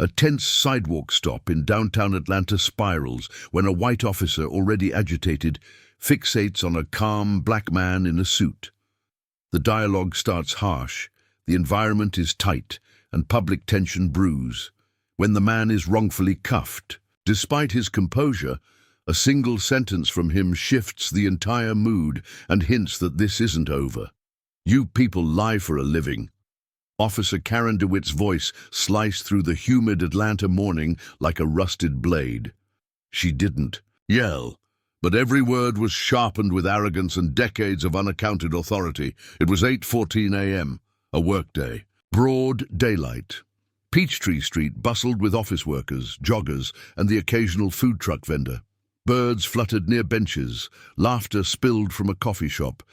A tense sidewalk stop in downtown Atlanta spirals when a white officer, already agitated, fixates on a calm black man in a suit. The dialogue starts harsh, the environment is tight, and public tension brews. When the man is wrongfully cuffed, despite his composure, a single sentence from him shifts the entire mood and hints that this isn't over. "You people lie for a living." Officer Karen DeWitt's voice sliced through the humid Atlanta morning like a rusted blade. She didn't yell, but every word was sharpened with arrogance and decades of unaccounted authority. It was 8:14 a.m., a workday. Broad daylight. Peachtree Street bustled with office workers, joggers, and the occasional food truck vendor. Birds fluttered near benches, laughter spilled from a coffee shop,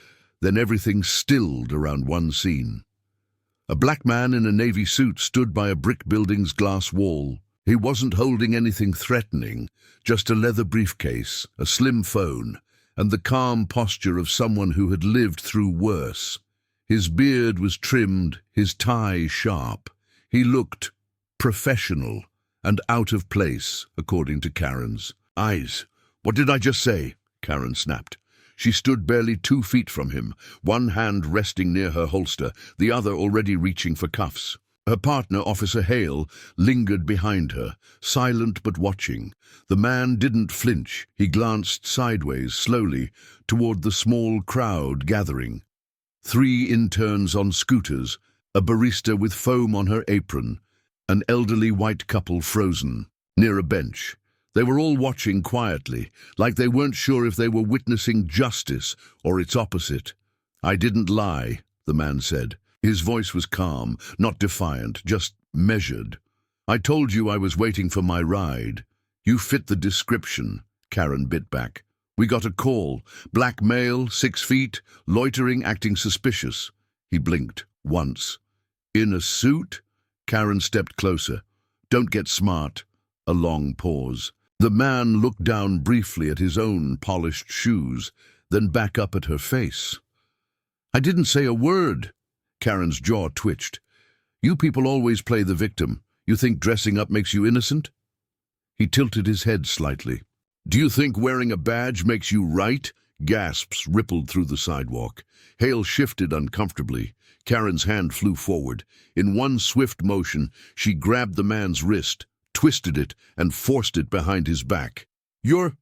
then everything stilled around one scene. A black man in a navy suit stood by a brick building's glass wall. He wasn't holding anything threatening, just a leather briefcase, a slim phone, and the calm posture of someone who had lived through worse. His beard was trimmed, his tie sharp. He looked professional and out of place, according to Karen's eyes. "What did I just say?" Karen snapped. She stood barely 2 feet from him, one hand resting near her holster, the other already reaching for cuffs. Her partner, Officer Hale, lingered behind her, silent but watching. The man didn't flinch. He glanced sideways, slowly, toward the small crowd gathering. 3 interns on scooters, a barista with foam on her apron, an elderly white couple frozen near a bench. They were all watching quietly, like they weren't sure if they were witnessing justice or its opposite. "I didn't lie," the man said. His voice was calm, not defiant, just measured. "I told you I was waiting for my ride. You fit the description," Karen bit back. "We got a call. Black male, 6 feet, loitering, acting suspicious." He blinked once. "In a suit?" Karen stepped closer. "Don't get smart." A long pause. The man looked down briefly at his own polished shoes, then back up at her face. "I didn't say a word." Karen's jaw twitched. "You people always play the victim. You think dressing up makes you innocent?" He tilted his head slightly. "Do you think wearing a badge makes you right?" Gasps rippled through the sidewalk. Hale shifted uncomfortably. Karen's hand flew forward. In one swift motion, she grabbed the man's wrist, twisted it, and forced it behind his back. "You're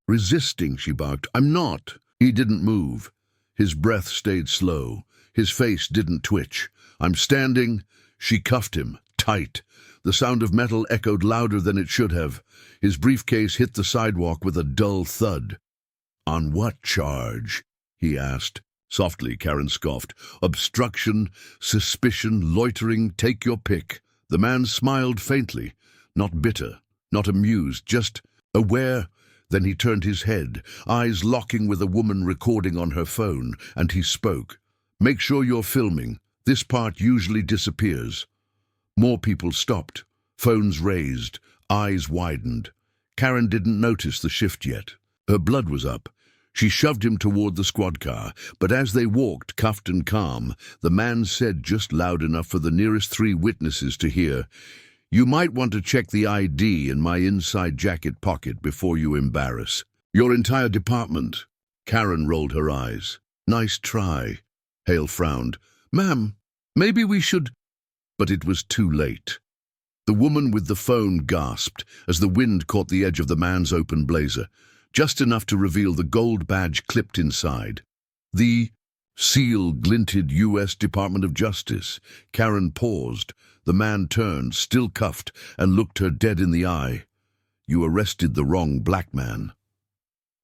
resisting," she barked. "I'm not." He didn't move. His breath stayed slow. His face didn't twitch. "I'm standing." She cuffed him, tight. The sound of metal echoed louder than it should have. His briefcase hit the sidewalk with a dull thud. "On what charge?" he asked. Softly, Karen scoffed. "Obstruction, suspicion, loitering, take your pick." The man smiled faintly. Not bitter, not amused, just aware. Then he turned his head, eyes locking with a woman recording on her phone, and he spoke. "Make sure you're filming. This part usually disappears." More people stopped, phones raised, eyes widened. Karen didn't notice the shift yet. Her blood was up. She shoved him toward the squad car, but as they walked, cuffed and calm, the man said just loud enough for the nearest 3 witnesses to hear, "You might want to check the ID in my inside jacket pocket before you embarrass your entire department." Karen rolled her eyes. "Nice try." Hale frowned. "Ma'am, maybe we should—" But it was too late. The woman with the phone gasped as the wind caught the edge of the man's open blazer, just enough to reveal the gold badge clipped inside. The seal glinted U.S. Department of Justice. Karen paused. The man turned, still cuffed, and looked her dead in the eye. "You arrested the wrong black man."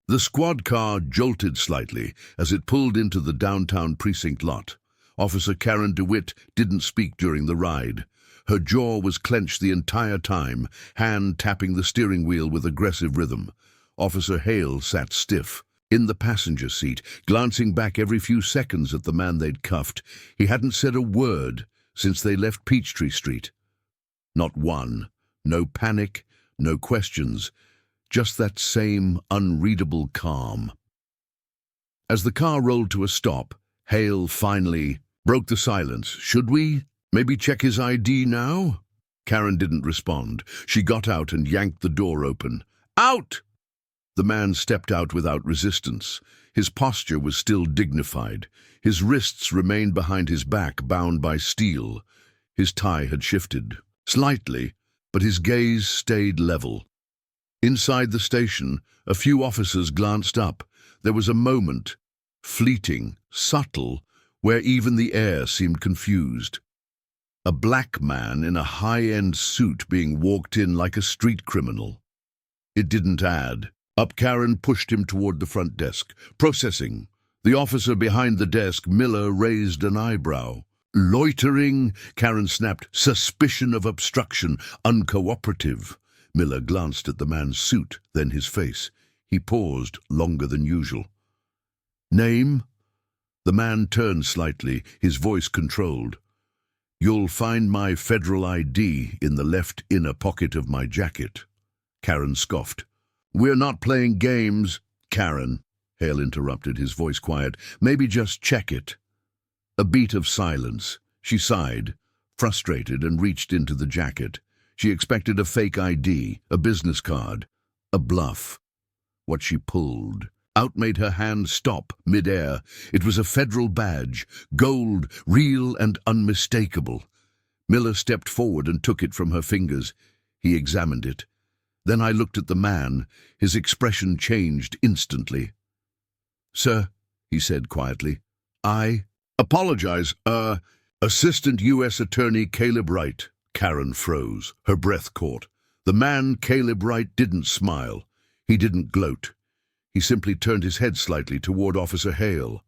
The squad car jolted slightly as it pulled into the downtown precinct lot. Officer Karen DeWitt didn't speak during the ride. Her jaw was clenched the entire time, hand tapping the steering wheel with aggressive rhythm. Officer Hale sat stiff, in the passenger seat, glancing back every few seconds at the man they'd cuffed. He hadn't said a word since they left Peachtree Street. Not one. No panic, no questions, just that same unreadable calm. As the car rolled to a stop, Hale finally broke the silence. "Should we maybe check his ID now?" Karen didn't respond. She got out and yanked the door open. "Out!" The man stepped out without resistance. His posture was still dignified. His wrists remained behind his back, bound by steel. His tie had shifted slightly, but his gaze stayed level. Inside the station, a few officers glanced up. There was a moment, fleeting, subtle, where even the air seemed confused. A black man in a high-end suit being walked in like a street criminal. It didn't add. Up Karen pushed him toward the front desk. "Processing." The officer behind the desk, Miller, raised an eyebrow. "Loitering," Karen snapped. "Suspicion of obstruction. Uncooperative." Miller glanced at the man's suit, then his face. He paused longer than usual. "Name?" The man turned slightly, his voice controlled. "You'll find my federal ID in the left inner pocket of my jacket." Karen scoffed. "We're not playing games." "Karen," Hale interrupted, his voice quiet, "maybe just check it." A beat of silence. She sighed, frustrated, and reached into the jacket. She expected a fake ID, a business card, a bluff. What she pulled out made her hand stop mid-air. It was a federal badge, gold, real and unmistakable. Miller stepped forward and took it from her fingers. He examined it. Then I looked at the man. His expression changed instantly. "Sir," he said quietly, "I apologize. Assistant U.S. Attorney Caleb Wright." Karen froze. Her breath caught. The man, Caleb Wright, didn't smile. He didn't gloat. He simply turned his head slightly toward Officer Hale.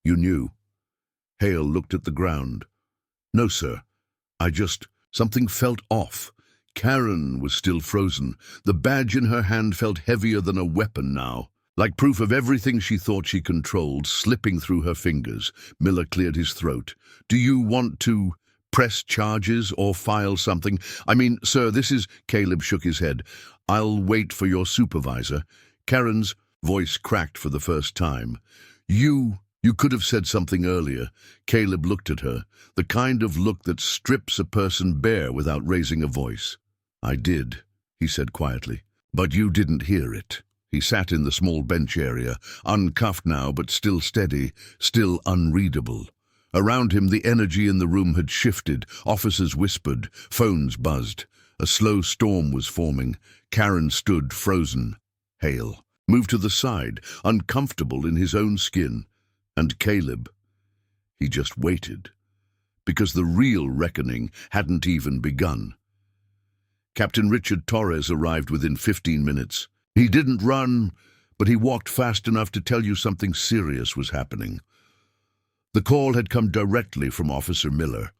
"You knew?" Hale looked at the ground. "No, sir. Something felt off." Karen was still frozen. The badge in her hand felt heavier than a weapon now, like proof of everything she thought she controlled, slipping through her fingers. Miller cleared his throat. "Do you want to press charges or file something? I mean, sir, this is—" Caleb shook his head. "I'll wait for your supervisor." Karen's voice cracked for the first time. You could have said something earlier." Caleb looked at her, the kind of look that strips a person bare without raising a voice. "I did," he said quietly, "but you didn't hear it." He sat in the small bench area, uncuffed now but still steady, still unreadable. Around him the energy in the room had shifted. Officers whispered, phones buzzed. A slow storm was forming. Karen stood frozen. Hale moved to the side, uncomfortable in his own skin. And Caleb, he just waited, because the real reckoning hadn't even begun. Captain Richard Torres arrived within 15 minutes. He didn't run, but he walked fast enough to tell you something serious was happening. The call had come directly from Officer Miller,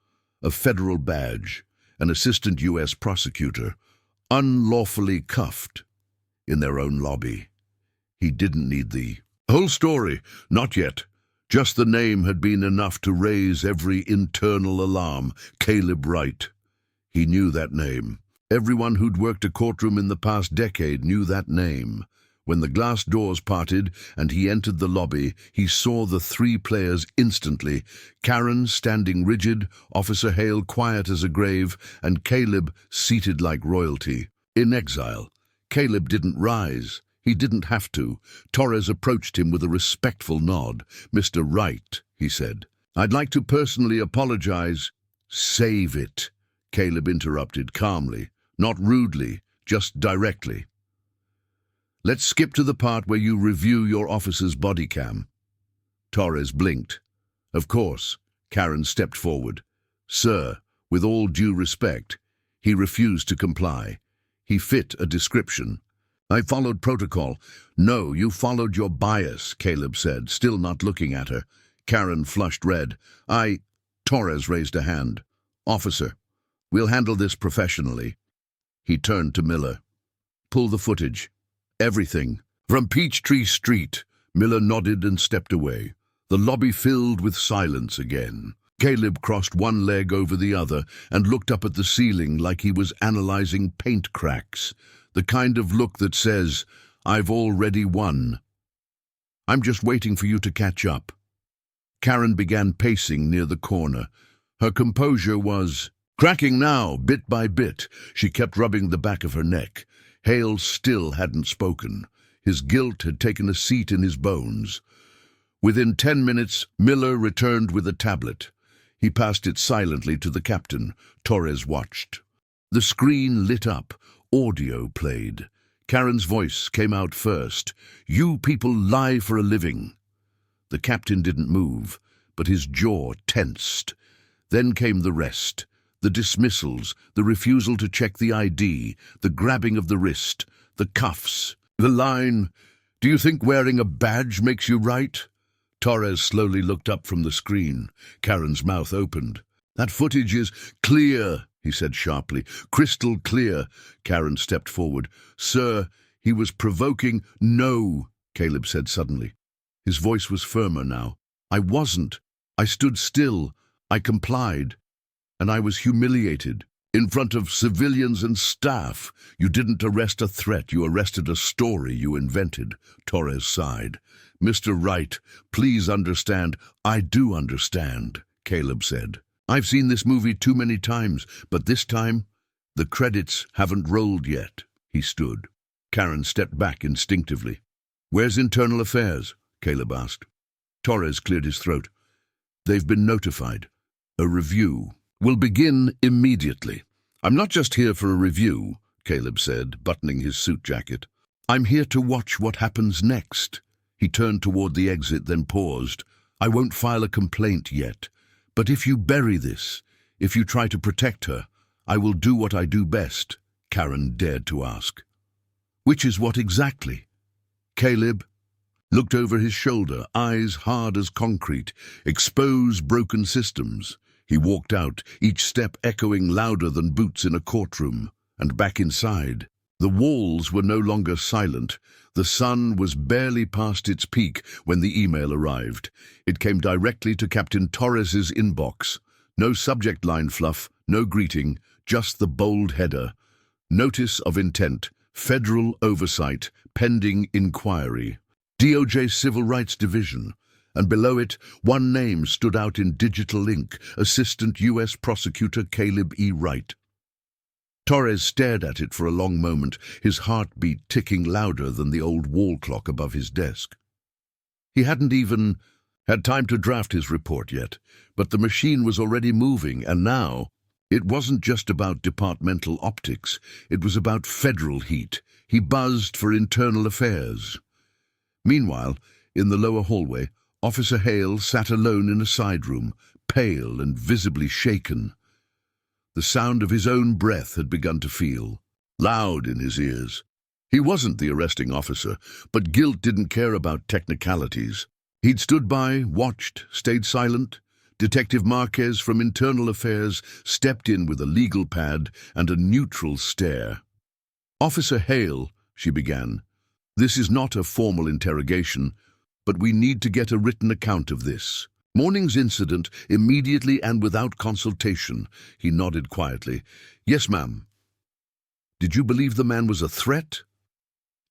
a federal badge, an assistant U.S. prosecutor, unlawfully cuffed in their own lobby. He didn't need the whole story, not yet. Just the name had been enough to raise every internal alarm. Caleb Wright. He knew that name. Everyone who'd worked a courtroom in the past decade knew that name. When the glass doors parted and he entered the lobby, he saw the three players instantly. Karen standing rigid, Officer Hale quiet as a grave, and Caleb seated like royalty. In exile. Caleb didn't rise. He didn't have to. Torres approached him with a respectful nod. "Mr. Wright," he said, "I'd like to personally apologize." "Save it," Caleb interrupted calmly, not rudely, just directly. "Let's skip to the part where you review your officer's body cam." Torres blinked. "Of course." Karen stepped forward. "Sir, with all due respect." He refused to comply. He fit a description. "I followed protocol." "No, you followed your bias," Caleb said, still not looking at her. Karen flushed red. Torres raised a hand. "Officer, we'll handle this professionally." He turned to Miller. "Pull the footage. Everything. From Peachtree Street." Miller nodded and stepped away. The lobby filled with silence again. Caleb crossed one leg over the other and looked up at the ceiling like he was analyzing paint cracks. The kind of look that says, "I've already won. I'm just waiting for you to catch up." Karen began pacing near the corner. Her composure was Cracking now, bit by bit. She kept rubbing the back of her neck. Hale still hadn't spoken. His guilt had taken a seat in his bones. Within 10 minutes, Miller returned with a tablet. He passed it silently to the captain. Torres watched. The screen lit up. Audio played. Karen's voice came out first. "You people lie for a living." The captain didn't move, but his jaw tensed. Then came the rest. The dismissals, the refusal to check the ID, the grabbing of the wrist, the cuffs, the line, "Do you think wearing a badge makes you right?" Torres slowly looked up from the screen. Karen's mouth opened. "That footage is clear," he said sharply. "Crystal clear." Karen stepped forward. "Sir, he was provoking—" "No," Caleb said suddenly. His voice was firmer now. "I wasn't. I stood still. I complied. And I was humiliated. In front of civilians and staff. You didn't arrest a threat. You arrested a story you invented." Torres sighed. "Mr. Wright, please understand." "I do understand," Caleb said. "I've seen this movie too many times, but this time, the credits haven't rolled yet." He stood. Karen stepped back instinctively. "Where's Internal Affairs?" Caleb asked. Torres cleared his throat. "They've been notified. A review will begin immediately." "I'm not just here for a review," Caleb said, buttoning his suit jacket. "I'm here to watch what happens next." He turned toward the exit, then paused. "I won't file a complaint yet. But if you bury this, if you try to protect her, I will do what I do best," Karen dared to ask. "Which is what exactly?" Caleb looked over his shoulder, eyes hard as concrete. "Expose broken systems." He walked out, each step echoing louder than boots in a courtroom, and back inside. The walls were no longer silent. The sun was barely past its peak when the email arrived. It came directly to Captain Torres's inbox. No subject line fluff, no greeting, just the bold header. "Notice of intent, federal oversight, pending inquiry. DOJ Civil Rights Division." And below it, one name stood out in digital ink: Assistant U.S. Prosecutor Caleb E. Wright. Torres stared at it for a long moment, his heartbeat ticking louder than the old wall clock above his desk. He hadn't even had time to draft his report yet, but the machine was already moving, and now it wasn't just about departmental optics, it was about federal heat. He buzzed for Internal Affairs. Meanwhile, in the lower hallway, Officer Hale sat alone in a side room, pale and visibly shaken. The sound of his own breath had begun to feel loud in his ears. He wasn't the arresting officer, but guilt didn't care about technicalities. He'd stood by, watched, stayed silent. Detective Marquez from Internal Affairs stepped in with a legal pad and a neutral stare. "Officer Hale," she began, "this is not a formal interrogation, but we need to get a written account of this morning's incident immediately and without consultation." He nodded quietly. "Yes, ma'am." "Did you believe the man was a threat?"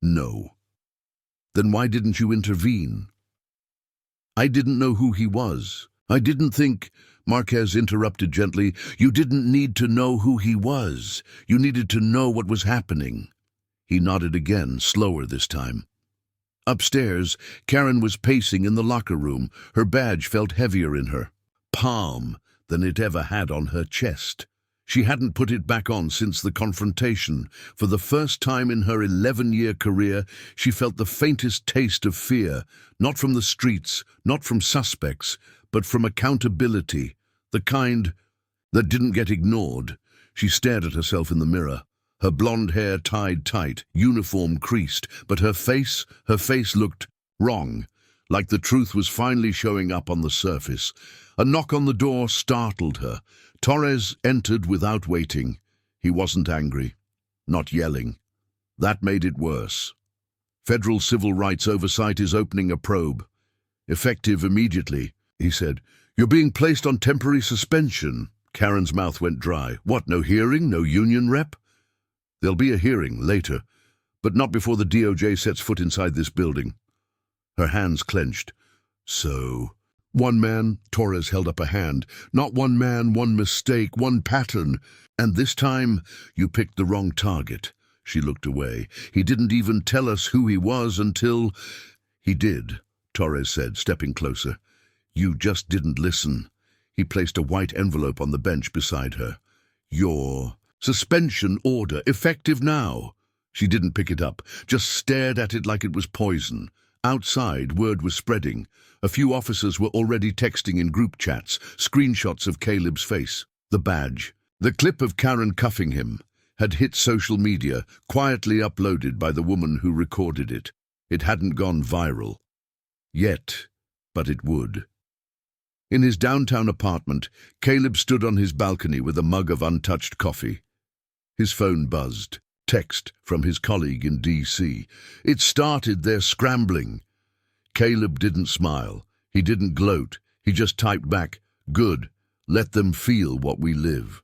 "No." "Then why didn't you intervene?" "I didn't know who he was. I didn't think—" Marquez interrupted gently. "You didn't need to know who he was. You needed to know what was happening." He nodded again, slower this time. Upstairs, Karen was pacing in the locker room. Her badge felt heavier in her palm than it ever had on her chest. She hadn't put it back on since the confrontation. For the first time in her 11-year career, she felt the faintest taste of fear, not from the streets, not from suspects, but from accountability, the kind that didn't get ignored. She stared at herself in the mirror. Her blonde hair tied tight, uniform creased, but her face looked wrong, like the truth was finally showing up on the surface. A knock on the door startled her. Torres entered without waiting. He wasn't angry, not yelling. That made it worse. "Federal Civil Rights Oversight is opening a probe. Effective immediately," he said. "You're being placed on temporary suspension." Karen's mouth went dry. "What, no hearing, no union rep?" "There'll be a hearing later, but not before the DOJ sets foot inside this building." Her hands clenched. "So, One man, Torres held up a hand. Not one man, one mistake, one pattern. And this time, you picked the wrong target. She looked away. He didn't even tell us who he was until... He did, Torres said, stepping closer. You just didn't listen. He placed a white envelope on the bench beside her. Your suspension order, effective now. She didn't pick it up, just stared at it like it was poison. Outside, word was spreading. A few officers were already texting in group chats, screenshots of Caleb's face. The badge. The clip of Karen cuffing him had hit social media, quietly uploaded by the woman who recorded it. It hadn't gone viral. Yet, but it would. In his downtown apartment, Caleb stood on his balcony with a mug of untouched coffee. His phone buzzed. Text from his colleague in D.C. It started, they're scrambling. Caleb didn't smile. He didn't gloat. He just typed back, good, let them feel what we live.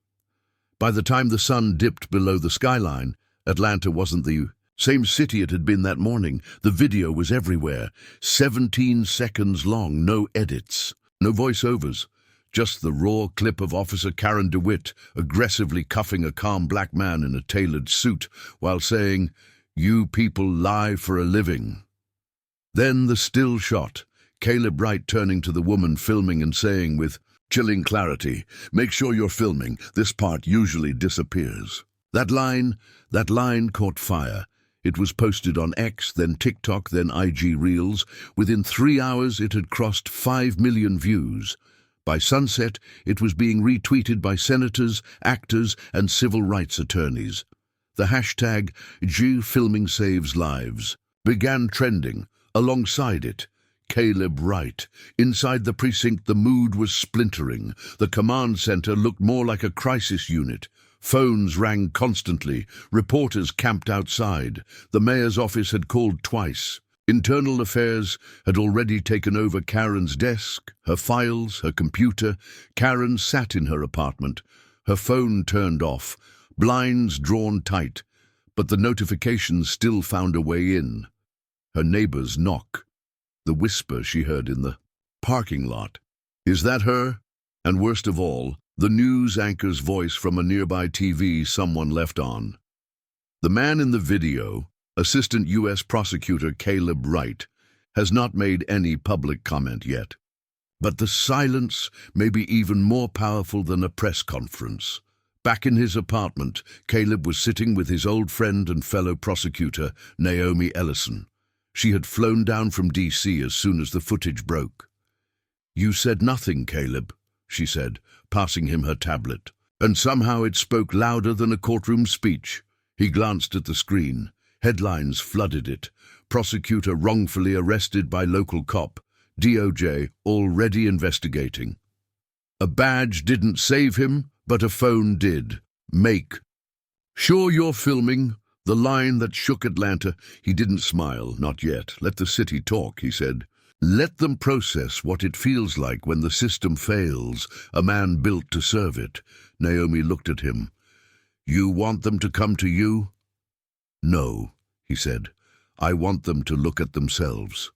By the time the sun dipped below the skyline, Atlanta wasn't the same city it had been that morning. The video was everywhere, 17 seconds long, no edits, no voiceovers. Just the raw clip of Officer Karen DeWitt aggressively cuffing a calm black man in a tailored suit while saying, "You people lie for a living." Then the still shot, Caleb Wright turning to the woman filming and saying with chilling clarity, "Make sure you're filming, this part usually disappears." That line caught fire. It was posted on X, then TikTok, then IG Reels. Within 3 hours it had crossed 5 million views. By sunset, it was being retweeted by senators, actors, and civil rights attorneys. The hashtag #GFilmingSavesLives began trending. Alongside it, Caleb Wright. Inside the precinct, the mood was splintering. The command center looked more like a crisis unit. Phones rang constantly. Reporters camped outside. The mayor's office had called twice. Internal affairs had already taken over Karen's desk, her files, her computer. Karen sat in her apartment, her phone turned off, blinds drawn tight, but the notifications still found a way in. Her neighbor's knock, the whisper she heard in the parking lot. Is that her? And worst of all, the news anchor's voice from a nearby TV someone left on. The man in the video, Assistant U.S. Prosecutor Caleb Wright, has not made any public comment yet. But the silence may be even more powerful than a press conference. Back in his apartment, Caleb was sitting with his old friend and fellow prosecutor, Naomi Ellison. She had flown down from D.C. as soon as the footage broke. "You said nothing, Caleb," she said, passing him her tablet. And somehow it spoke louder than a courtroom speech. He glanced at the screen. Headlines flooded it. Prosecutor wrongfully arrested by local cop. DOJ already investigating. A badge didn't save him, but a phone did. Make sure you're filming. The line that shook Atlanta. He didn't smile, not yet. Let the city talk, he said. Let them process what it feels like when the system fails, a man built to serve it. Naomi looked at him. You want them to come to you? No, he said. I want them to look at themselves.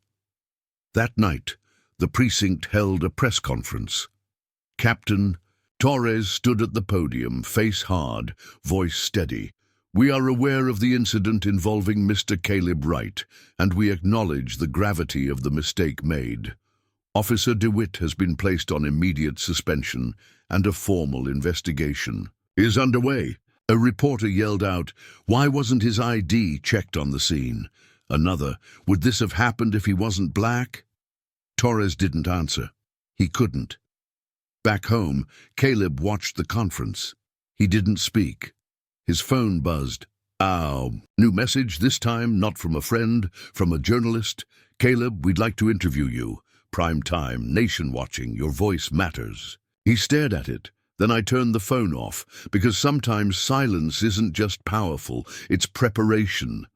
That night, the precinct held a press conference. Captain Torres stood at the podium, face hard, voice steady. We are aware of the incident involving Mr. Caleb Wright, and we acknowledge the gravity of the mistake made. Officer DeWitt has been placed on immediate suspension, and a formal investigation is underway. A reporter yelled out, why wasn't his ID checked on the scene? Another, would this have happened if he wasn't black? Torres didn't answer. He couldn't. Back home, Caleb watched the conference. He didn't speak. His phone buzzed. New message, this time not from a friend, from a journalist. Caleb, we'd like to interview you. Prime time, nation watching, your voice matters. He stared at it. Then I turned the phone off, because sometimes silence isn't just powerful, it's preparation.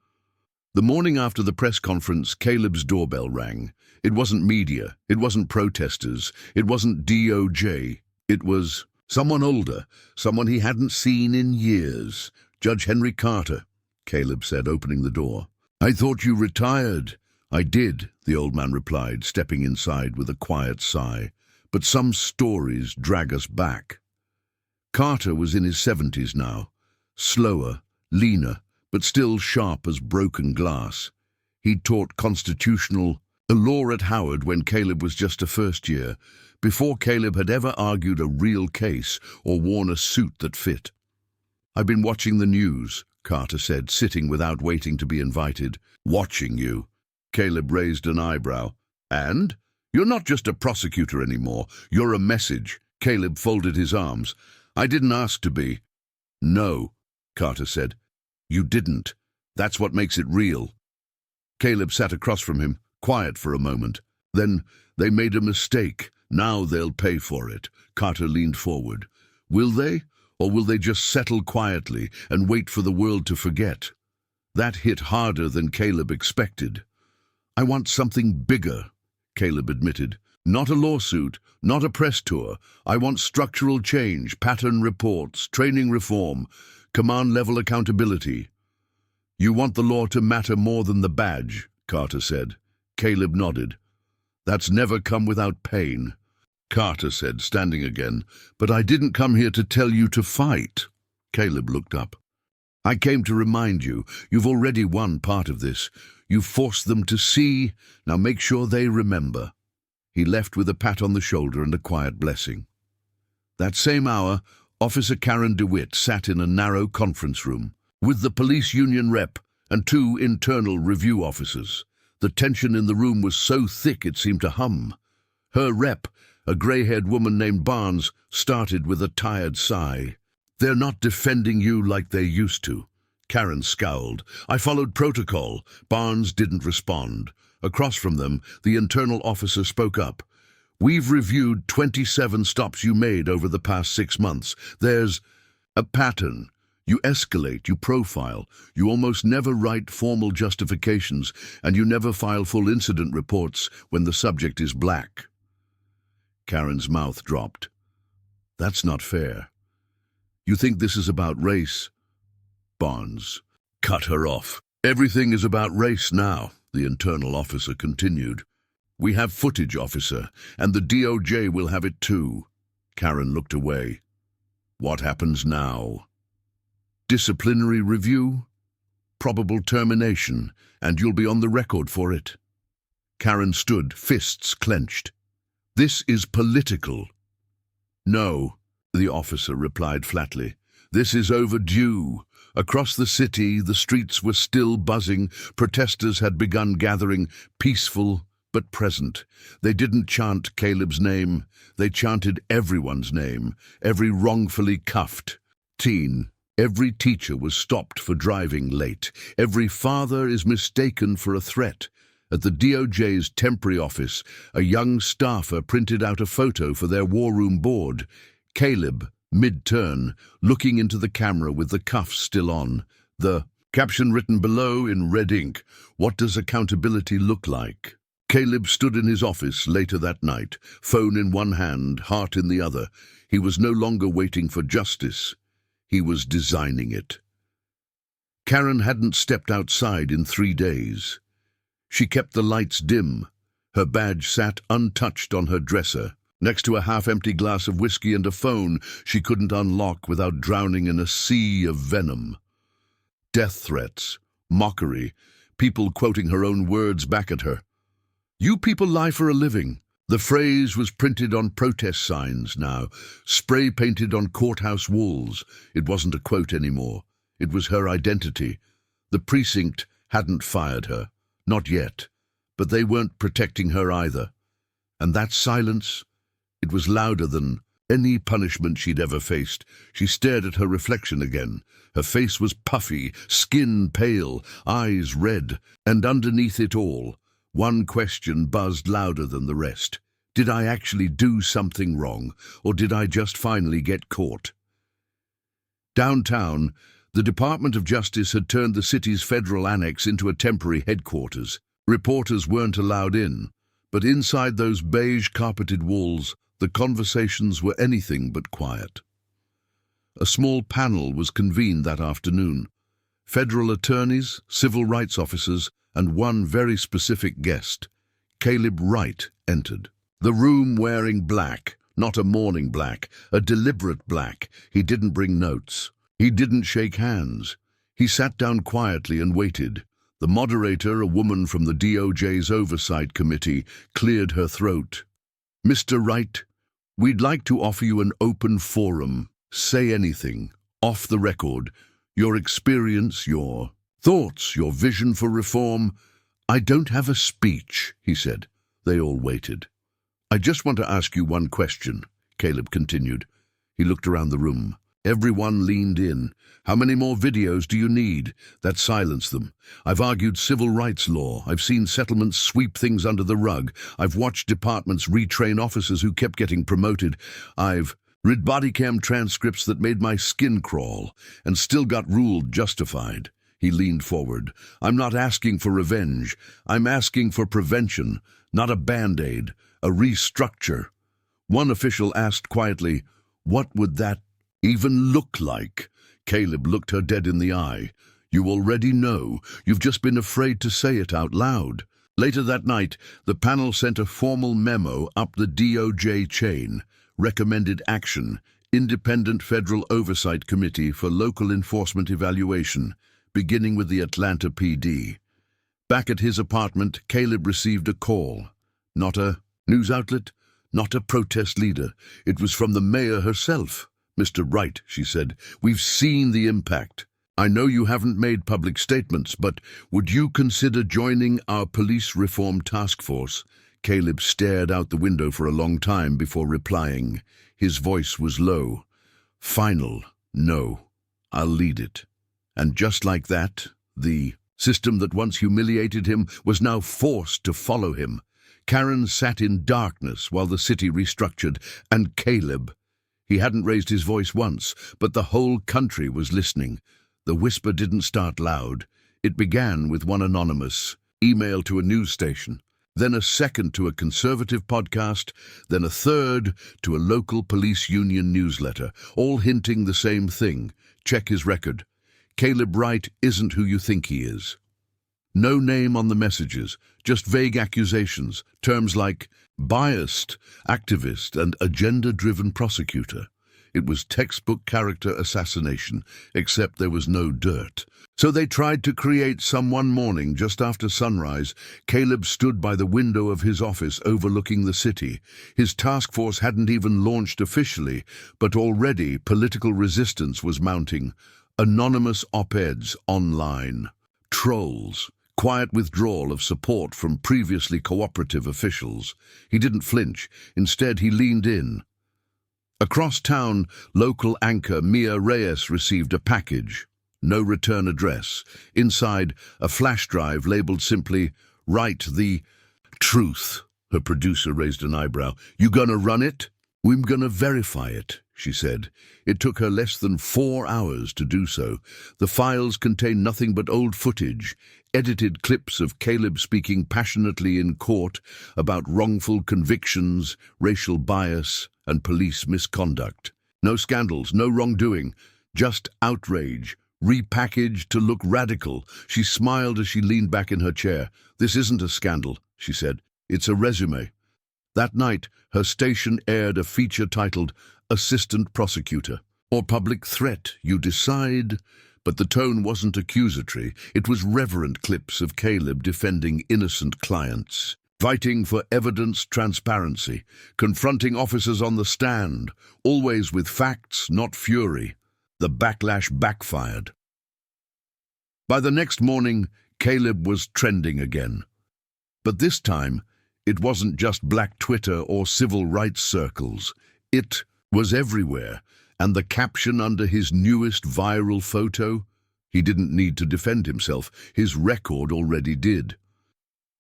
The morning after the press conference, Caleb's doorbell rang. It wasn't media, it wasn't protesters, it wasn't DOJ. It was someone older, someone he hadn't seen in years. Judge Henry Carter, Caleb said, opening the door. I thought you retired. "I did," the old man replied, stepping inside with a quiet sigh. "But some stories drag us back." Carter was in his 70s now, slower, leaner, but still sharp as broken glass. He'd taught constitutional law at Howard when Caleb was just a first year, before Caleb had ever argued a real case or worn a suit that fit. "I've been watching the news," Carter said, sitting without waiting to be invited. "Watching you?" Caleb raised an eyebrow. "And? You're not just a prosecutor anymore. You're a message." Caleb folded his arms. "I didn't ask to be." "No," Carter said. "You didn't. That's what makes it real." Caleb sat across from him, quiet for a moment. "Then they made a mistake. Now they'll pay for it." Carter leaned forward. "Will they? Or will they just settle quietly and wait for the world to forget?" That hit harder than Caleb expected. "I want something bigger," Caleb admitted. "Not a lawsuit, not a press tour. I want structural change, pattern reports, training reform, command-level accountability." "You want the law to matter more than the badge," Carter said. Caleb nodded. "That's never come without pain." Carter said, standing again, "But I didn't come here to tell you to fight." Caleb looked up. "I came to remind you, you've already won part of this. You've forced them to see. Now make sure they remember." He left with a pat on the shoulder and a quiet blessing. That same hour, Officer Karen DeWitt sat in a narrow conference room with the police union rep and 2 internal review officers. The tension in the room was so thick it seemed to hum. Her rep, a grey-haired woman named Barnes, started with a tired sigh. "They're not defending you like they used to." Karen scowled. "I followed protocol." Barnes didn't respond. Across from them, the internal officer spoke up. "We've reviewed 27 stops you made over the past 6 months. There's a pattern. You escalate, you profile, you almost never write formal justifications, and you never file full incident reports when the subject is black." Karen's mouth dropped. "That's not fair. You think this is about race?" Barnes cut her off. "Everything is about race now," the internal officer continued. "We have footage, officer, and the DOJ will have it too." Karen looked away. "What happens now?" "Disciplinary review, probable termination, and you'll be on the record for it." Karen stood, fists clenched. "This is political." "No," the officer replied flatly. "This is overdue." Across the city, the streets were still buzzing. Protesters had begun gathering, peaceful but present. They didn't chant Caleb's name. They chanted everyone's name, every wrongfully cuffed teen. Every teacher was stopped for driving late. Every father is mistaken for a threat. At the DOJ's temporary office, a young staffer printed out a photo for their war room board. Caleb, mid-turn, looking into the camera with the cuffs still on. The caption written below in red ink, "What does accountability look like?" Caleb stood in his office later that night, phone in one hand, heart in the other. He was no longer waiting for justice. He was designing it. Karen hadn't stepped outside in 3 days. She kept the lights dim. Her badge sat untouched on her dresser, next to a half-empty glass of whiskey and a phone she couldn't unlock without drowning in a sea of venom. Death threats, mockery, people quoting her own words back at her. "You people lie for a living." The phrase was printed on protest signs now, spray-painted on courthouse walls. It wasn't a quote anymore. It was her identity. The precinct hadn't fired her. Not yet. But they weren't protecting her either. And that silence, it was louder than any punishment she'd ever faced. She stared at her reflection again. Her face was puffy, skin pale, eyes red, and underneath it all, one question buzzed louder than the rest. Did I actually do something wrong, or did I just finally get caught? Downtown, the Department of Justice had turned the city's federal annex into a temporary headquarters. Reporters weren't allowed in, but inside those beige-carpeted walls, the conversations were anything but quiet. A small panel was convened that afternoon. Federal attorneys, civil rights officers, and one very specific guest. Caleb Wright entered. The room wearing black, not a morning black, a deliberate black. He didn't bring notes. He didn't shake hands. He sat down quietly and waited. The moderator, a woman from the DOJ's Oversight Committee, cleared her throat. "Mr. Wright, we'd like to offer you an open forum. Say anything, off the record. Your experience, your thoughts, your vision for reform." "I don't have a speech," he said. They all waited. "I just want to ask you one question," Caleb continued. He looked around the room. Everyone leaned in. "How many more videos do you need?" That silenced them. "I've argued civil rights law. I've seen settlements sweep things under the rug. I've watched departments retrain officers who kept getting promoted. I've read bodycam transcripts that made my skin crawl and still got ruled justified." He leaned forward. "I'm not asking for revenge. I'm asking for prevention, not a band-aid, a restructure." One official asked quietly, "What would that even look like?" Caleb looked her dead in the eye. "You already know. You've just been afraid to say it out loud." Later that night, the panel sent a formal memo up the DOJ chain. Recommended action, Independent Federal Oversight Committee for Local Enforcement Evaluation, beginning with the Atlanta PD. Back at his apartment, Caleb received a call. Not a news outlet, not a protest leader. It was from the mayor herself. "Mr. Wright," she said, "we've seen the impact. I know you haven't made public statements, but would you consider joining our police reform task force?" Caleb stared out the window for a long time before replying. His voice was low. "Final, no. I'll lead it." And just like that, the system that once humiliated him was now forced to follow him. Karen sat in darkness while the city restructured, and Caleb, he hadn't raised his voice once, but the whole country was listening. The whisper didn't start loud. It began with one anonymous email to a news station, then a second to a conservative podcast, then a third to a local police union newsletter, all hinting the same thing. Check his record. Caleb Wright isn't who you think he is. No name on the messages, just vague accusations, terms like biased, activist, and agenda-driven prosecutor. It was textbook character assassination, except there was no dirt. So they tried to create some. One morning, just after sunrise, Caleb stood by the window of his office overlooking the city. His task force hadn't even launched officially, but already political resistance was mounting. Anonymous op-eds online. Trolls. Quiet withdrawal of support from previously cooperative officials. He didn't flinch. Instead, he leaned in. Across town, local anchor Mia Reyes received a package. No return address. Inside, a flash drive labeled simply, "Write the truth." Her producer raised an eyebrow. "You gonna run it?" "We're gonna verify it," she said. It took her less than 4 hours to do so. The files contained nothing but old footage, edited clips of Caleb speaking passionately in court about wrongful convictions, racial bias, and police misconduct. No scandals, no wrongdoing, just outrage, repackaged to look radical. She smiled as she leaned back in her chair. "This isn't a scandal," she said. "It's a resume." That night, her station aired a feature titled Assistant Prosecutor, or Public Threat, you decide. But the tone wasn't accusatory. It was reverent clips of Caleb defending innocent clients, fighting for evidence transparency, confronting officers on the stand, always with facts, not fury. The backlash backfired. By the next morning, Caleb was trending again. But this time, it wasn't just Black Twitter or civil rights circles. It was everywhere, and the caption under his newest viral photo, he didn't need to defend himself, his record already did.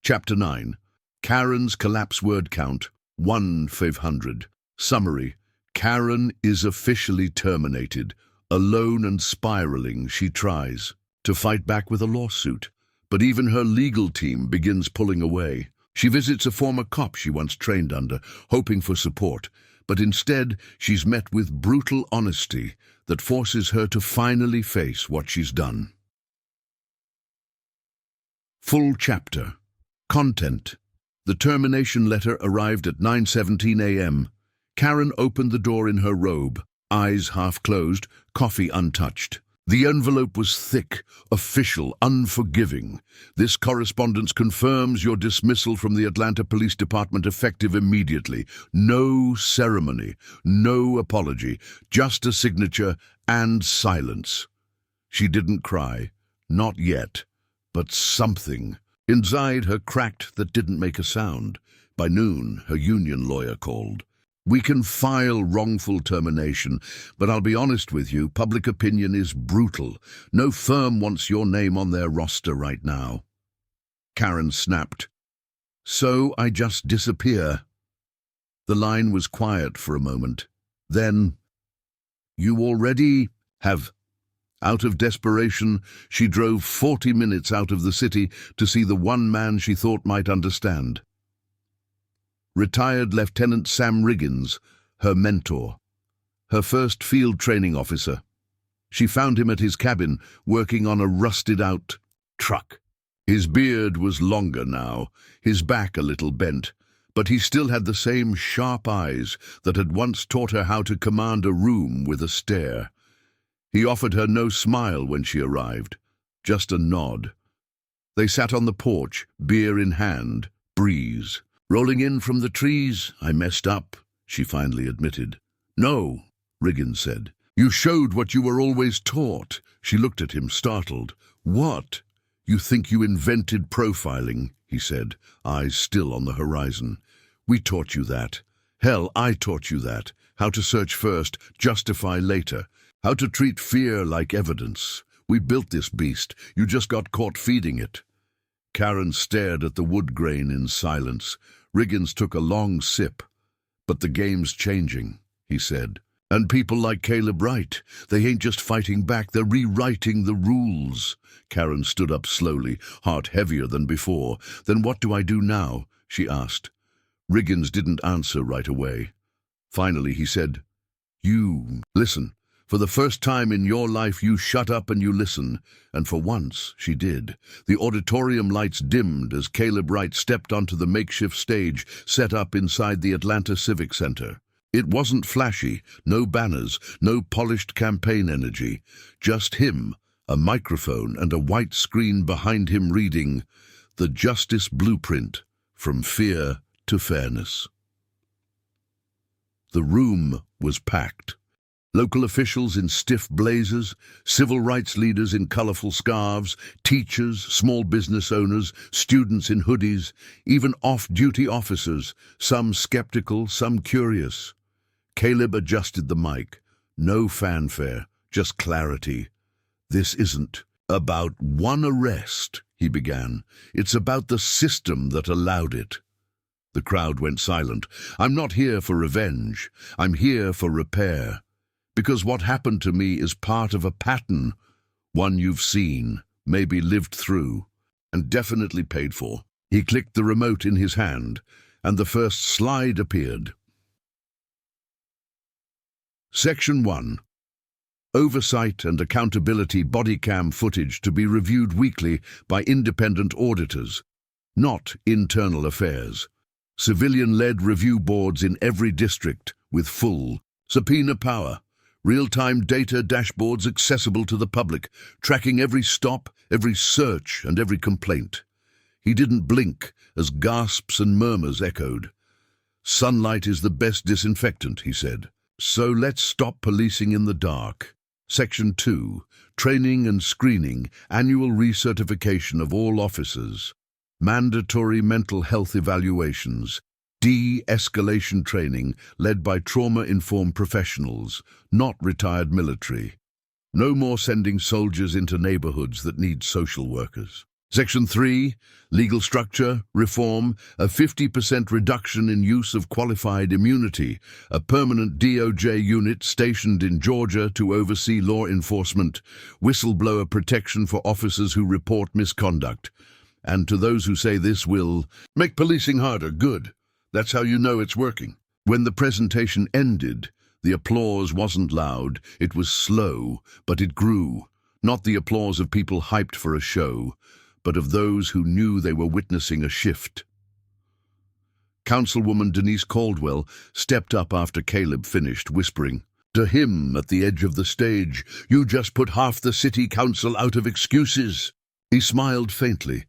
Chapter 9. Karen's collapse word count, 1,500. Summary. Karen is officially terminated. Alone and spiraling, she tries to fight back with a lawsuit. But even her legal team begins pulling away. She visits a former cop she once trained under, hoping for support. But instead, she's met with brutal honesty that forces her to finally face what she's done. Full chapter. Content. The termination letter arrived at 9:17 a.m. Karen opened the door in her robe, eyes half closed, coffee untouched. The envelope was thick, official, unforgiving. This correspondence confirms your dismissal from the Atlanta Police Department effective immediately. No ceremony, no apology, just a signature and silence. She didn't cry, not yet, but something. Inside her cracked that didn't make a sound. By noon, her union lawyer called. We can file wrongful termination, but I'll be honest with you, public opinion is brutal. No firm wants your name on their roster right now. Karen snapped. So I just disappear. The line was quiet for a moment. Then, you already have. Out of desperation, she drove 40 minutes out of the city to see the one man she thought might understand. Retired Lieutenant Sam Riggins, her mentor, her first field training officer. She found him at his cabin, working on a rusted-out truck. His beard was longer now, his back a little bent, but he still had the same sharp eyes that had once taught her how to command a room with a stare. He offered her no smile when she arrived, just a nod. They sat on the porch, beer in hand, breeze. Rolling in from the trees, I messed up, she finally admitted. No, Riggins said. You showed what you were always taught. She looked at him, startled. What? You think you invented profiling, he said, eyes still on the horizon. We taught you that. Hell, I taught you that. How to search first, justify later. How to treat fear like evidence. We built this beast. You just got caught feeding it. Karen stared at the wood grain in silence. Riggins took a long sip. But the game's changing, he said. And people like Caleb Wright, they ain't just fighting back, they're rewriting the rules. Karen stood up slowly, heart heavier than before. Then what do I do now? She asked. Riggins didn't answer right away. Finally he said, You, listen. For the first time in your life, you shut up and you listen. And for once, she did. The auditorium lights dimmed as Caleb Wright stepped onto the makeshift stage set up inside the Atlanta Civic Center. It wasn't flashy, no banners, no polished campaign energy. Just him, a microphone and a white screen behind him reading, The Justice Blueprint, From Fear to Fairness. The room was packed. Local officials in stiff blazers, civil rights leaders in colorful scarves, teachers, small business owners, students in hoodies, even off-duty officers, some skeptical, some curious. Caleb adjusted the mic. No fanfare, just clarity. This isn't about one arrest, he began. It's about the system that allowed it. The crowd went silent. I'm not here for revenge. I'm here for repair. Because what happened to me is part of a pattern, one you've seen, maybe lived through, and definitely paid for. He clicked the remote in his hand, and the first slide appeared. Section 1. Oversight and accountability body cam footage to be reviewed weekly by independent auditors, not internal affairs. Civilian-led review boards in every district with full subpoena power. Real-time data dashboards accessible to the public, tracking every stop, every search, and every complaint. He didn't blink as gasps and murmurs echoed. Sunlight is the best disinfectant, he said. So let's stop policing in the dark. Section 2. Training and screening, annual recertification of all officers. Mandatory mental health evaluations. De-escalation training led by trauma-informed professionals, not retired military. No more sending soldiers into neighborhoods that need social workers. Section 3, legal structure, reform, a 50% reduction in use of qualified immunity, a permanent DOJ unit stationed in Georgia to oversee law enforcement, whistleblower protection for officers who report misconduct. And to those who say this will make policing harder, good. That's how you know it's working. When the presentation ended, the applause wasn't loud, it was slow, but it grew. Not the applause of people hyped for a show, but of those who knew they were witnessing a shift. Councilwoman Denise Caldwell stepped up after Caleb finished, whispering to him at the edge of the stage, "You just put half the city council out of excuses." He smiled faintly.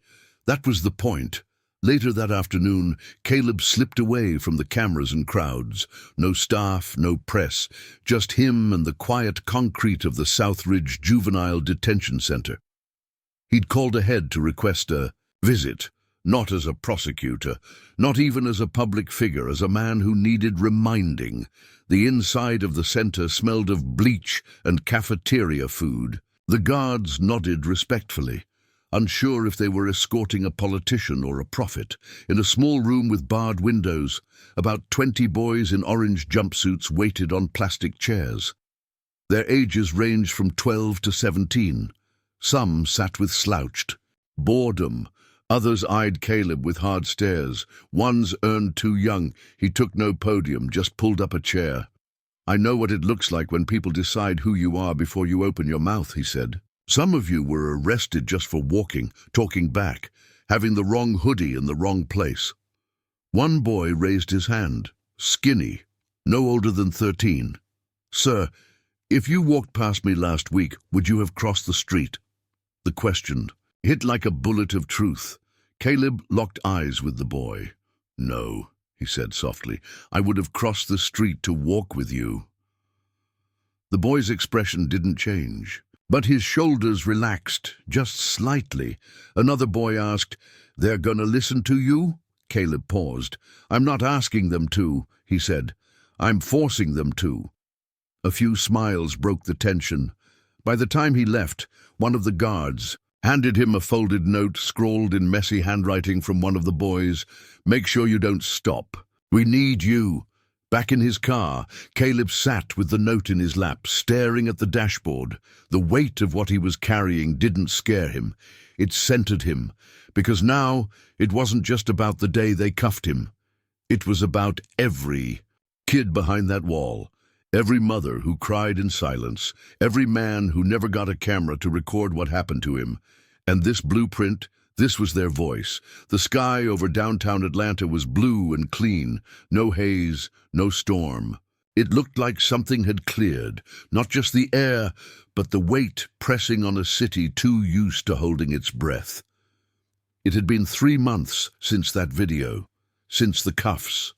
That was the point. Later that afternoon, Caleb slipped away from the cameras and crowds. No staff, no press, just him and the quiet concrete of the Southridge Juvenile Detention Center. He'd called ahead to request a visit, not as a prosecutor, not even as a public figure, as a man who needed reminding. The inside of the center smelled of bleach and cafeteria food. The guards nodded respectfully, unsure if they were escorting a politician or a prophet. In a small room with barred windows, about 20 boys in orange jumpsuits waited on plastic chairs. Their ages ranged from 12 to 17. Some sat with slouched boredom. Others eyed Caleb with hard stares. One's earned too young. He took no podium, just pulled up a chair. "I know what it looks like when people decide who you are before you open your mouth," he said. "Some of you were arrested just for walking, talking back, having the wrong hoodie in the wrong place." One boy raised his hand, skinny, no older than 13. "Sir, if you walked past me last week, would you have crossed the street?" The question hit like a bullet of truth. Caleb locked eyes with the boy. "No," he said softly, "I would have crossed the street to walk with you." The boy's expression didn't change, but his shoulders relaxed, just slightly. Another boy asked, "They're gonna listen to you?" Caleb paused. "I'm not asking them to," he said. "I'm forcing them to." A few smiles broke the tension. By the time he left, one of the guards handed him a folded note scrawled in messy handwriting from one of the boys. "Make sure you don't stop. We need you." Back in his car, Caleb sat with the note in his lap, staring at the dashboard. The weight of what he was carrying didn't scare him. It centered him, because now it wasn't just about the day they cuffed him. It was about every kid behind that wall, every mother who cried in silence, every man who never got a camera to record what happened to him. And this blueprint, this was their voice. The sky over downtown Atlanta was blue and clean, no haze, no storm. It looked like something had cleared, not just the air, but the weight pressing on a city too used to holding its breath. It had been 3 months since that video, since the cuffs,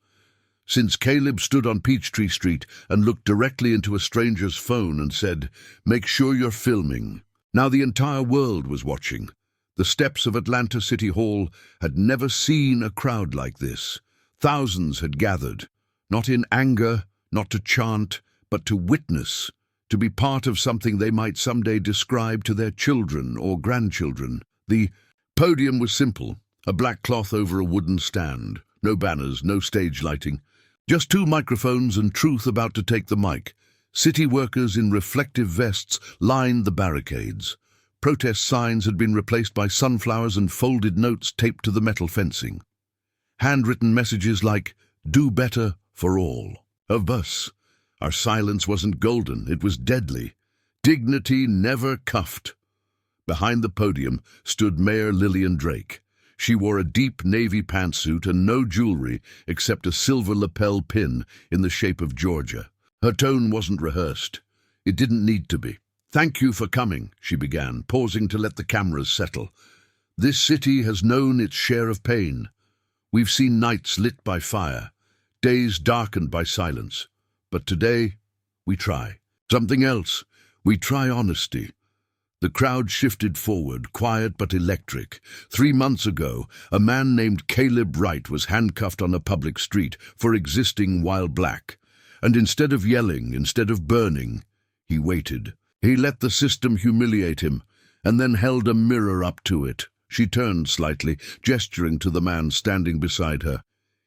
since Caleb stood on Peachtree Street and looked directly into a stranger's phone and said, "Make sure you're filming." Now the entire world was watching. The steps of Atlanta City Hall had never seen a crowd like this. Thousands had gathered, not in anger, not to chant, but to witness, to be part of something they might someday describe to their children or grandchildren. The podium was simple, a black cloth over a wooden stand. No banners, no stage lighting. Just 2 microphones and truth about to take the mic. City workers in reflective vests lined the barricades. Protest signs had been replaced by sunflowers and folded notes taped to the metal fencing. Handwritten messages like, "Do better for all." Of us, our silence wasn't golden, it was deadly. Dignity never cuffed. Behind the podium stood Mayor Lillian Drake. She wore a deep navy pantsuit and no jewelry except a silver lapel pin in the shape of Georgia. Her tone wasn't rehearsed. It didn't need to be. "Thank you for coming," she began, pausing to let the cameras settle. "This city has known its share of pain. We've seen nights lit by fire, days darkened by silence. But today, we try something else. We try honesty." The crowd shifted forward, quiet but electric. 3 months ago, a man named Caleb Wright was handcuffed on a public street for existing while black. And instead of yelling, instead of burning, he waited. He let the system humiliate him, and then held a mirror up to it. She turned slightly, gesturing to the man standing beside her.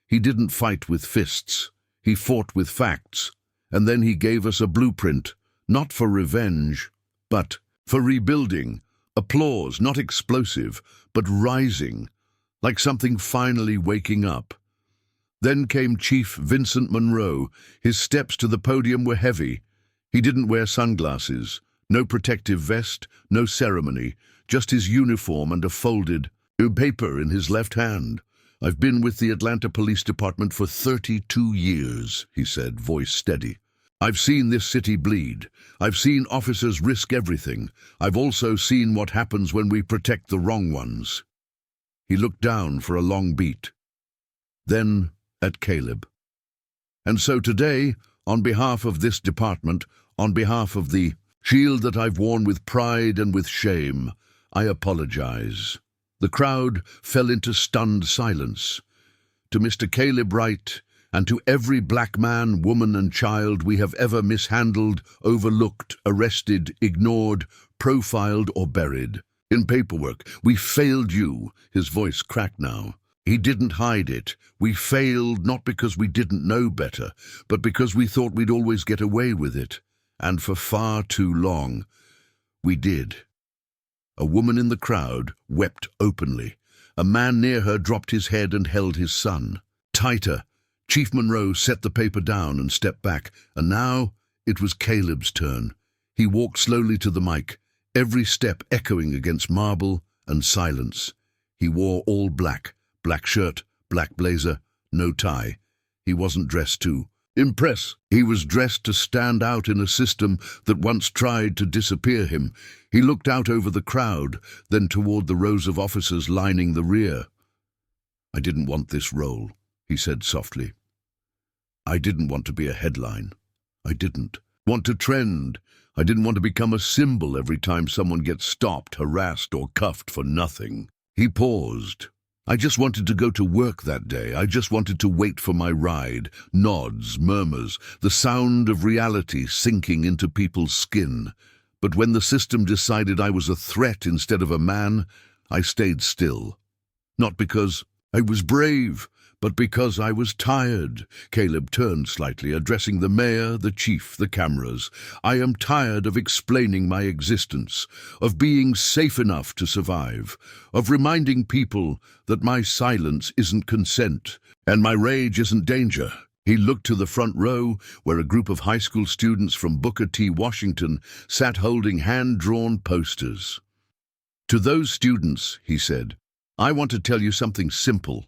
He didn't fight with fists. He fought with facts. And then he gave us a blueprint, not for revenge, but for rebuilding. Applause, not explosive, but rising, like something finally waking up. Then came Chief Vincent Monroe. His steps to the podium were heavy. He didn't wear sunglasses, no protective vest, no ceremony, just his uniform and a folded paper in his left hand. "I've been with the Atlanta Police Department for 32 years, he said, voice steady. "I've seen this city bleed. I've seen officers risk everything. I've also seen what happens when we protect the wrong ones." He looked down for a long beat, then at Caleb. "And so today, on behalf of this department, on behalf of the shield that I've worn with pride and with shame, I apologize." The crowd fell into stunned silence. "To Mr. Caleb Wright, and to every black man, woman, and child we have ever mishandled, overlooked, arrested, ignored, profiled, or buried in paperwork, we failed you." His voice cracked now. He didn't hide it. "We failed not because we didn't know better, but because we thought we'd always get away with it. And for far too long, we did." A woman in the crowd wept openly. A man near her dropped his head and held his son. Tighter. Chief Monroe set the paper down and stepped back, and now it was Caleb's turn. He walked slowly to the mic, every step echoing against marble and silence. He wore all black, black shirt, black blazer, no tie. He wasn't dressed to impress. He was dressed to stand out in a system that once tried to disappear him. He looked out over the crowd, then toward the rows of officers lining the rear. "I didn't want this role," he said softly. "I didn't want to be a headline. I didn't want to trend. I didn't want to become a symbol every time someone gets stopped, harassed, or cuffed for nothing." He paused. "I just wanted to go to work that day. I just wanted to wait for my ride." Nods, murmurs, the sound of reality sinking into people's skin. But when the system decided I was a threat instead of a man, I stayed still. Not because I was brave, but because I was tired. Caleb turned slightly, addressing the mayor, the chief, the cameras. "I am tired of explaining my existence, of being safe enough to survive, of reminding people that my silence isn't consent, and my rage isn't danger." He looked to the front row, where a group of high school students from Booker T. Washington sat holding hand-drawn posters. "To those students," he said, "I want to tell you something simple.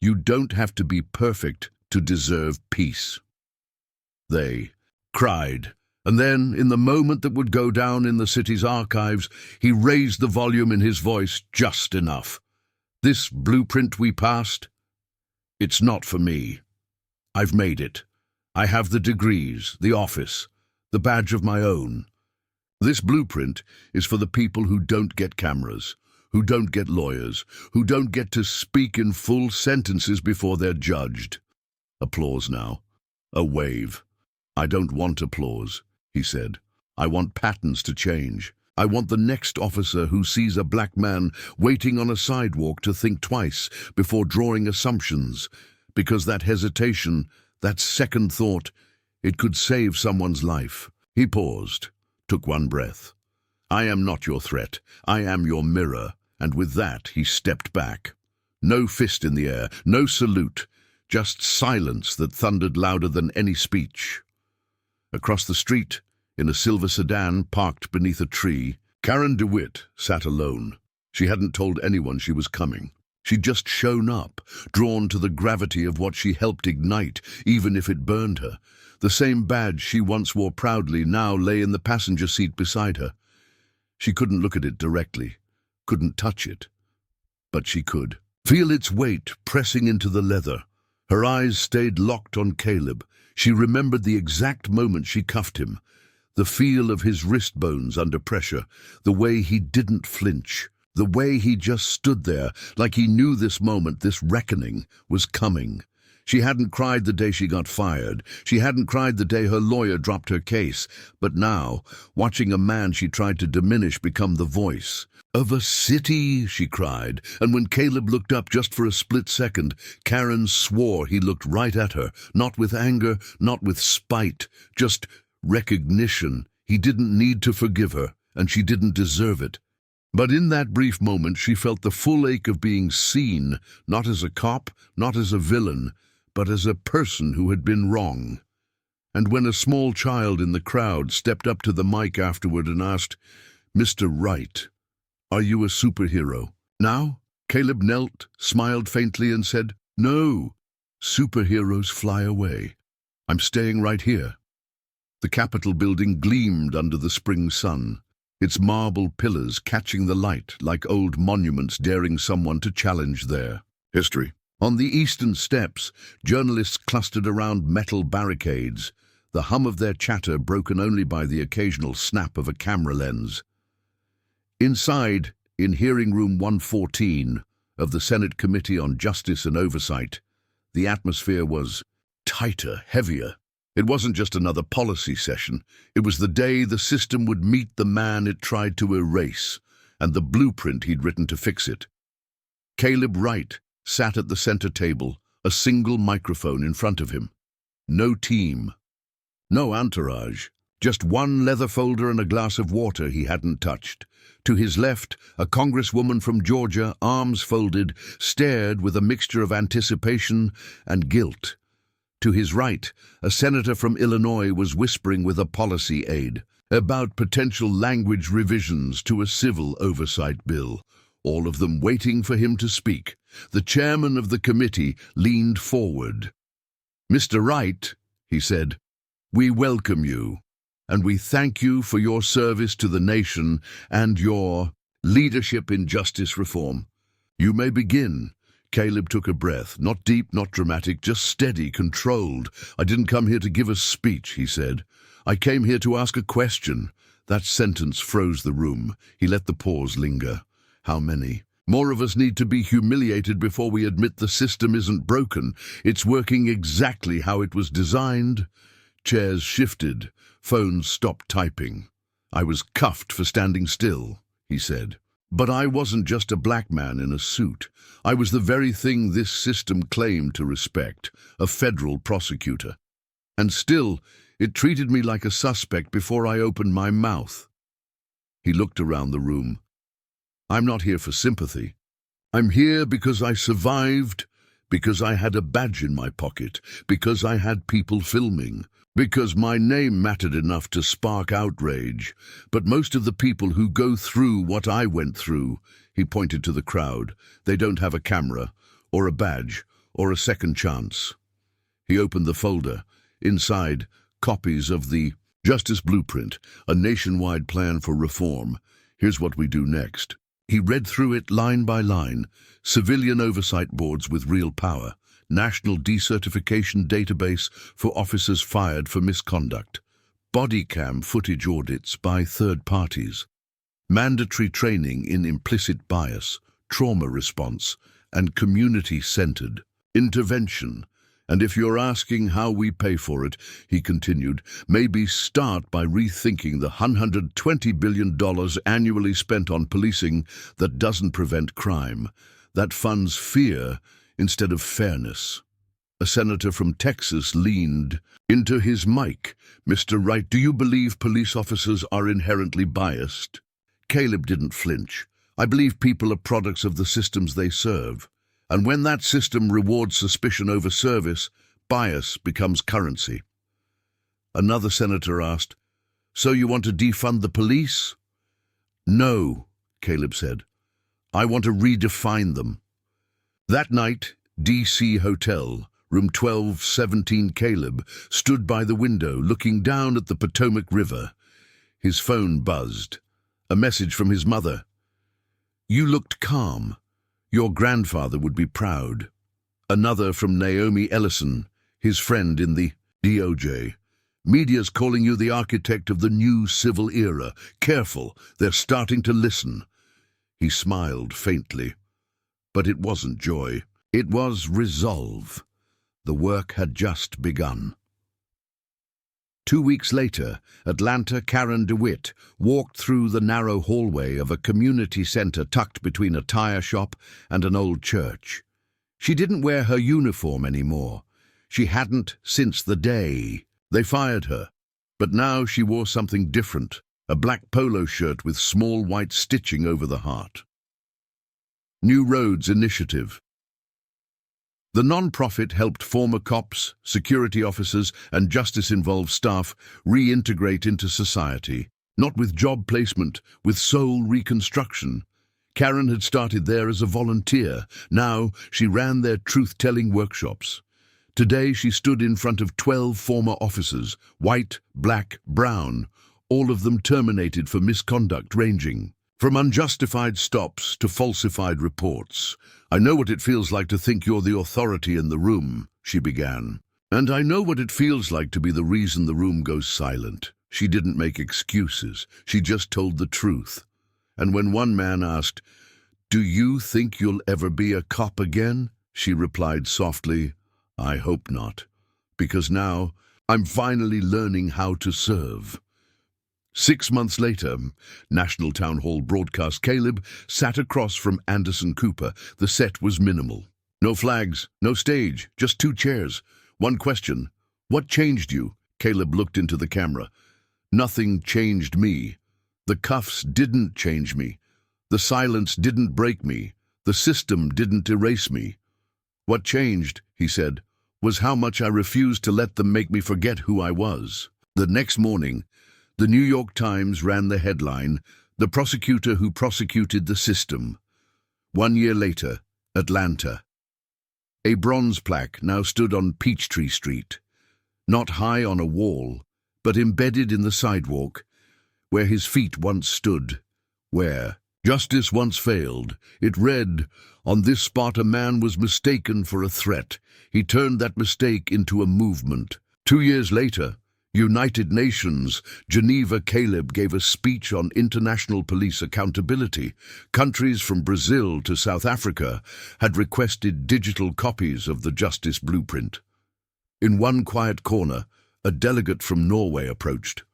You don't have to be perfect to deserve peace." They cried, and then, in the moment that would go down in the city's archives, he raised the volume in his voice just enough. "This blueprint we passed, it's not for me. I've made it. I have the degrees, the office, the badge of my own. This blueprint is for the people who don't get cameras, who don't get lawyers, who don't get to speak in full sentences before they're judged." Applause now. A wave. "I don't want applause," he said. "I want patterns to change. I want the next officer who sees a black man waiting on a sidewalk to think twice before drawing assumptions, because that hesitation, that second thought, it could save someone's life." He paused, took one breath. "I am not your threat. I am your mirror." And with that, he stepped back. No fist in the air, no salute, just silence that thundered louder than any speech. Across the street, in a silver sedan parked beneath a tree, Karen DeWitt sat alone. She hadn't told anyone she was coming. She'd just shown up, drawn to the gravity of what she helped ignite, even if it burned her. The same badge she once wore proudly now lay in the passenger seat beside her. She couldn't look at it directly, couldn't touch it, but she could feel its weight pressing into the leather. Her eyes stayed locked on Caleb. She remembered the exact moment she cuffed him, the feel of his wrist bones under pressure, the way he didn't flinch, the way he just stood there like he knew this moment, this reckoning, was coming. She hadn't cried the day she got fired. She hadn't cried the day her lawyer dropped her case. But now, watching a man she tried to diminish become the voice of a city, she cried. And when Caleb looked up just for a split second, Karen swore he looked right at her, not with anger, not with spite, just recognition. He didn't need to forgive her, and she didn't deserve it. But in that brief moment, she felt the full ache of being seen, not as a cop, not as a villain, but as a person who had been wrong. And when a small child in the crowd stepped up to the mic afterward and asked, "Mr. Wright, Are you a superhero? Now? Caleb knelt, smiled faintly and said, No, superheroes fly away. I'm staying right here. The Capitol building gleamed under the spring sun, its marble pillars catching the light like old monuments daring someone to challenge their history. On the eastern steps, journalists clustered around metal barricades, the hum of their chatter broken only by the occasional snap of a camera lens. Inside, in hearing room 114 of the Senate Committee on Justice and Oversight, the atmosphere was tighter, heavier. It wasn't just another policy session. It was the day the system would meet the man it tried to erase and the blueprint he'd written to fix it. Caleb Wright sat at the center table, a single microphone in front of him. No team, no entourage, just one leather folder and a glass of water he hadn't touched. To his left, a congresswoman from Georgia, arms folded, stared with a mixture of anticipation and guilt. To his right, a senator from Illinois was whispering with a policy aide about potential language revisions to a civil oversight bill, all of them waiting for him to speak. The chairman of the committee leaned forward. "Mr. Wright," he said, "we welcome you, and we thank you for your service to the nation and your leadership in justice reform. You may begin." Caleb took a breath, not deep, not dramatic, just steady, controlled. "I didn't come here to give a speech," he said. "I came here to ask a question." That sentence froze the room. He let the pause linger. How many? More of us need to be humiliated before we admit the system isn't broken. It's working exactly how it was designed. Chairs shifted. Phones stopped typing. "I was cuffed for standing still," he said. "But I wasn't just a black man in a suit. I was the very thing this system claimed to respect, a federal prosecutor. And still, it treated me like a suspect before I opened my mouth." He looked around the room. "I'm not here for sympathy. I'm here because I survived, because I had a badge in my pocket, because I had people filming, because my name mattered enough to spark outrage. But most of the people who go through what I went through," he pointed to the crowd, "they don't have a camera, or a badge, or a second chance." He opened the folder. Inside, copies of the Justice Blueprint, a nationwide plan for reform. "Here's what we do next." He read through it line by line. Civilian oversight boards with real power. National decertification database for officers fired for misconduct. Body cam footage audits by third parties. Mandatory training in implicit bias, trauma response, and community-centered intervention. "And if you're asking how we pay for it," he continued, "maybe start by rethinking the $120 billion annually spent on policing that doesn't prevent crime, that funds fear instead of fairness." A senator from Texas leaned into his mic. "Mr. Wright, do you believe police officers are inherently biased?" Caleb didn't flinch. "I believe people are products of the systems they serve. And when that system rewards suspicion over service, bias becomes currency." Another senator asked, "So you want to defund the police?" "No," Caleb said. "I want to redefine them." That night, D.C. Hotel, room 1217. Caleb stood by the window, looking down at the Potomac River. His phone buzzed. A message from his mother. "You looked calm. Your grandfather would be proud." Another from Naomi Ellison, his friend in the DOJ. "Media's calling you the architect of the new civil era. Careful, they're starting to listen." He smiled faintly. But it wasn't joy. It was resolve. The work had just begun. 2 weeks later, Atlanta Karen DeWitt walked through the narrow hallway of a community center tucked between a tire shop and an old church. She didn't wear her uniform anymore. She hadn't since the day they fired her. But now she wore something different, a black polo shirt with small white stitching over the heart. New Roads Initiative. The non-profit helped former cops, security officers, and justice-involved staff reintegrate into society, not with job placement, with soul reconstruction. Karen had started there as a volunteer. Now she ran their truth-telling workshops. Today she stood in front of 12 former officers, white, black, brown, all of them terminated for misconduct ranging from unjustified stops to falsified reports. "I know what it feels like to think you're the authority in the room," she began. "And I know what it feels like to be the reason the room goes silent." She didn't make excuses. She just told the truth. And when one man asked, "Do you think you'll ever be a cop again?" she replied softly, "I hope not, because now I'm finally learning how to serve." 6 months later, National Town Hall broadcast Caleb sat across from Anderson Cooper. The set was minimal. No flags, no stage, just 2 chairs. One question, "What changed you?" Caleb looked into the camera. "Nothing changed me. The cuffs didn't change me. The silence didn't break me. The system didn't erase me. What changed," he said, "was how much I refused to let them make me forget who I was." The next morning, the New York Times ran the headline, "The Prosecutor Who Prosecuted the System." 1 year later, Atlanta. A bronze plaque now stood on Peachtree Street, not high on a wall, but embedded in the sidewalk, where his feet once stood, where justice once failed. It read, "On this spot a man was mistaken for a threat. He turned that mistake into a movement." 2 years later, United Nations, Geneva, Caleb gave a speech on international police accountability. Countries from Brazil to South Africa had requested digital copies of the Justice Blueprint. In one quiet corner, a delegate from Norway approached.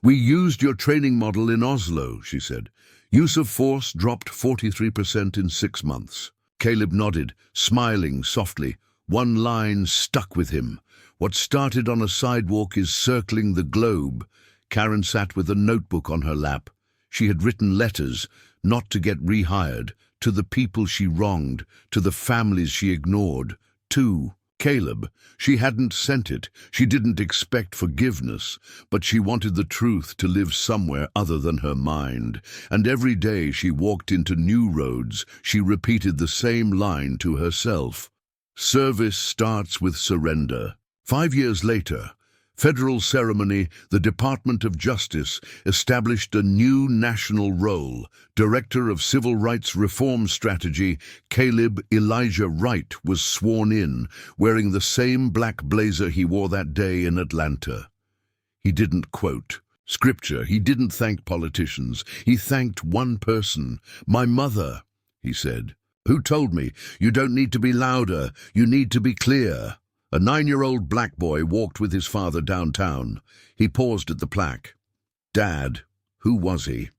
"We used your training model in Oslo," she said. "Use of force dropped 43% in 6 months." Caleb nodded, smiling softly. One line stuck with him. "What started on a sidewalk is circling the globe." Karen sat with a notebook on her lap. She had written letters, not to get rehired, to the people she wronged, to the families she ignored, to Caleb. She hadn't sent it. She didn't expect forgiveness, but she wanted the truth to live somewhere other than her mind. And every day she walked into new roads, she repeated the same line to herself. Service starts with surrender. 5 years later, federal ceremony, the Department of Justice established a new national role. Director of Civil Rights Reform Strategy, Caleb Elijah Wright, was sworn in, wearing the same black blazer he wore that day in Atlanta. He didn't quote scripture. He didn't thank politicians. He thanked one person. "My mother," he said, "who told me, you don't need to be louder, you need to be clear." A 9-year-old black boy walked with his father downtown. He paused at the plaque. "Dad, who was he?"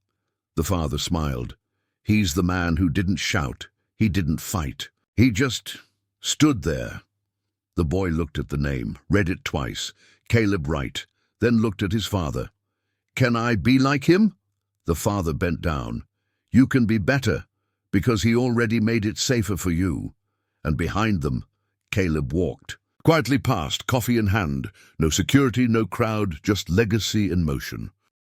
The father smiled. "He's the man who didn't shout. He didn't fight. He just stood there." The boy looked at the name, read it twice. Caleb Wright, then looked at his father. "Can I be like him?" The father bent down. "You can be better, because he already made it safer for you." And behind them, Caleb walked. Quietly past, coffee in hand. No security, no crowd, just legacy in motion.